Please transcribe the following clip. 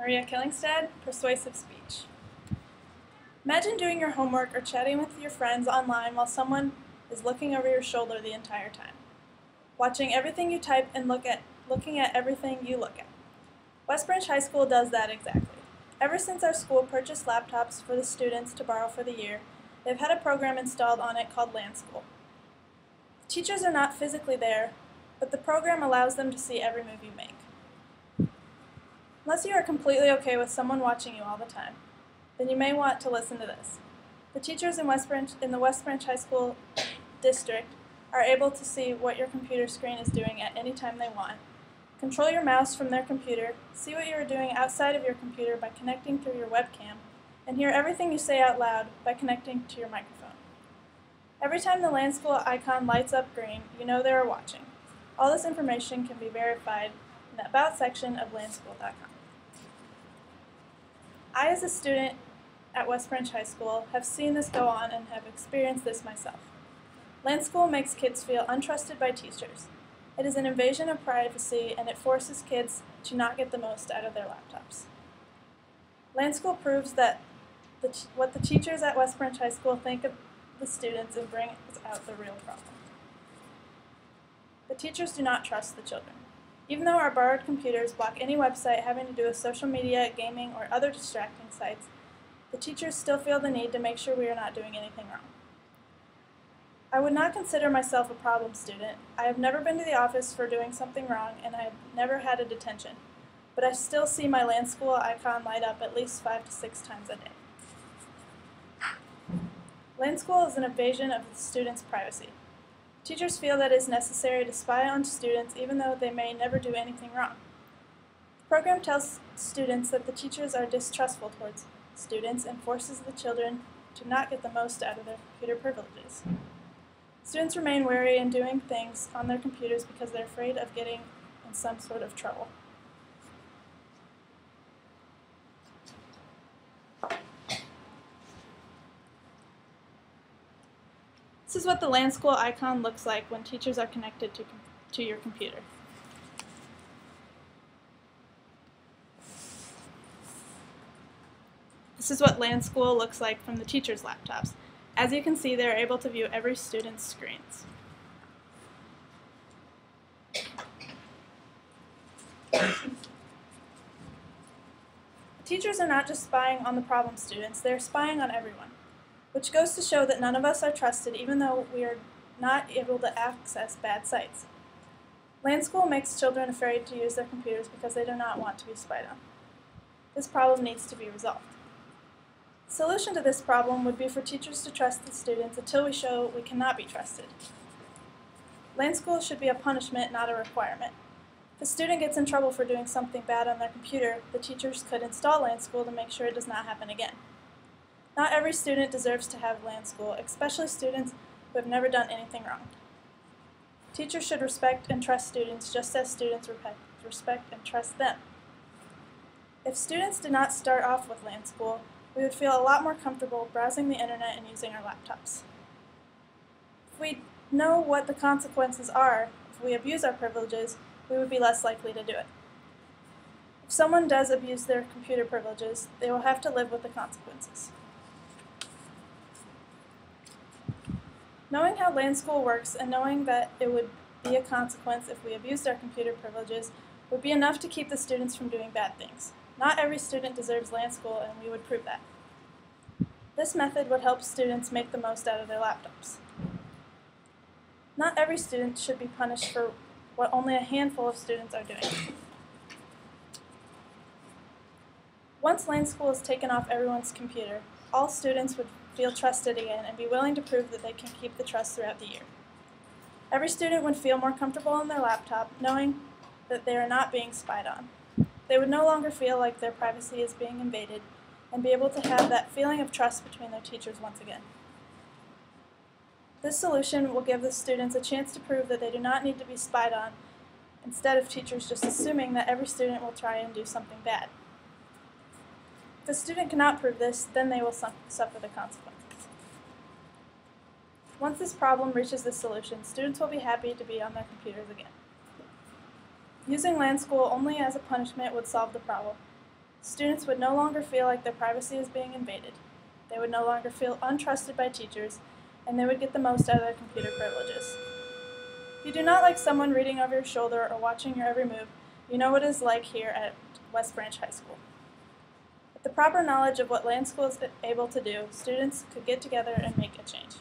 Kyllingstad, persuasive speech. Imagine doing your homework or chatting with your friends online while someone is looking over your shoulder the entire time, watching everything you type and looking at everything you look at. West Branch High School does that exactly. Ever since our school purchased laptops for the students to borrow for the year, they've had a program installed on it called Land School. Teachers are not physically there, but the program allows them to see every move you make. Unless you are completely okay with someone watching you all the time, then you may want to listen to this. The teachers in the West Branch High School district are able to see what your computer screen is doing at any time they want, control your mouse from their computer, see what you are doing outside of your computer by connecting through your webcam, and hear everything you say out loud by connecting to your microphone. Every time the Land School icon lights up green, you know they are watching. All this information can be verified in the About section of landschool.com. I, as a student at West Branch High School, have seen this go on and have experienced this myself. Land School makes kids feel untrusted by teachers. It is an invasion of privacy, and it forces kids to not get the most out of their laptops. Land School proves that what the teachers at West Branch High School think of the students and brings out the real problem. The teachers do not trust the children. Even though our borrowed computers block any website having to do with social media, gaming, or other distracting sites, the teachers still feel the need to make sure we are not doing anything wrong. I would not consider myself a problem student. I have never been to the office for doing something wrong, and I have never had a detention, but I still see my Land School icon light up at least 5 to 6 times a day. Land School is an invasion of the students' privacy. Teachers feel that it is necessary to spy on students even though they may never do anything wrong. The program tells students that the teachers are distrustful towards students and forces the children to not get the most out of their computer privileges. Students remain wary in doing things on their computers because they're afraid of getting in some sort of trouble. This is what the Land School icon looks like when teachers are connected to your computer. This is what Land School looks like from the teachers' laptops. As you can see, they are able to view every student's screens. Teachers are not just spying on the problem students, they are spying on everyone, which goes to show that none of us are trusted even though we are not able to access bad sites. Land School makes children afraid to use their computers because they do not want to be spied on. This problem needs to be resolved. The solution to this problem would be for teachers to trust the students until we show we cannot be trusted. Land School should be a punishment, not a requirement. If a student gets in trouble for doing something bad on their computer, the teachers could install Land School to make sure it does not happen again. Not every student deserves to have Land School, especially students who have never done anything wrong. Teachers should respect and trust students just as students respect and trust them. If students did not start off with Land School, we would feel a lot more comfortable browsing the internet and using our laptops. If we know what the consequences are if we abuse our privileges, we would be less likely to do it. If someone does abuse their computer privileges, they will have to live with the consequences. Knowing how Land School works and knowing that it would be a consequence if we abused our computer privileges would be enough to keep the students from doing bad things. Not every student deserves Land School, and we would prove that. This method would help students make the most out of their laptops. Not every student should be punished for what only a handful of students are doing. Once Land School is taken off everyone's computer, all students would feel trusted again and be willing to prove that they can keep the trust throughout the year. Every student would feel more comfortable on their laptop knowing that they are not being spied on. They would no longer feel like their privacy is being invaded and be able to have that feeling of trust between their teachers once again. This solution will give the students a chance to prove that they do not need to be spied on, instead of teachers just assuming that every student will try and do something bad. If a student cannot prove this, then they will suffer the consequences. Once this problem reaches this solution, students will be happy to be on their computers again. Using Land School only as a punishment would solve the problem. Students would no longer feel like their privacy is being invaded. They would no longer feel untrusted by teachers, and they would get the most out of their computer privileges. If you do not like someone reading over your shoulder or watching your every move, you know what it is like here at West Branch High School. With the proper knowledge of what Land School is able to do, students could get together and make a change.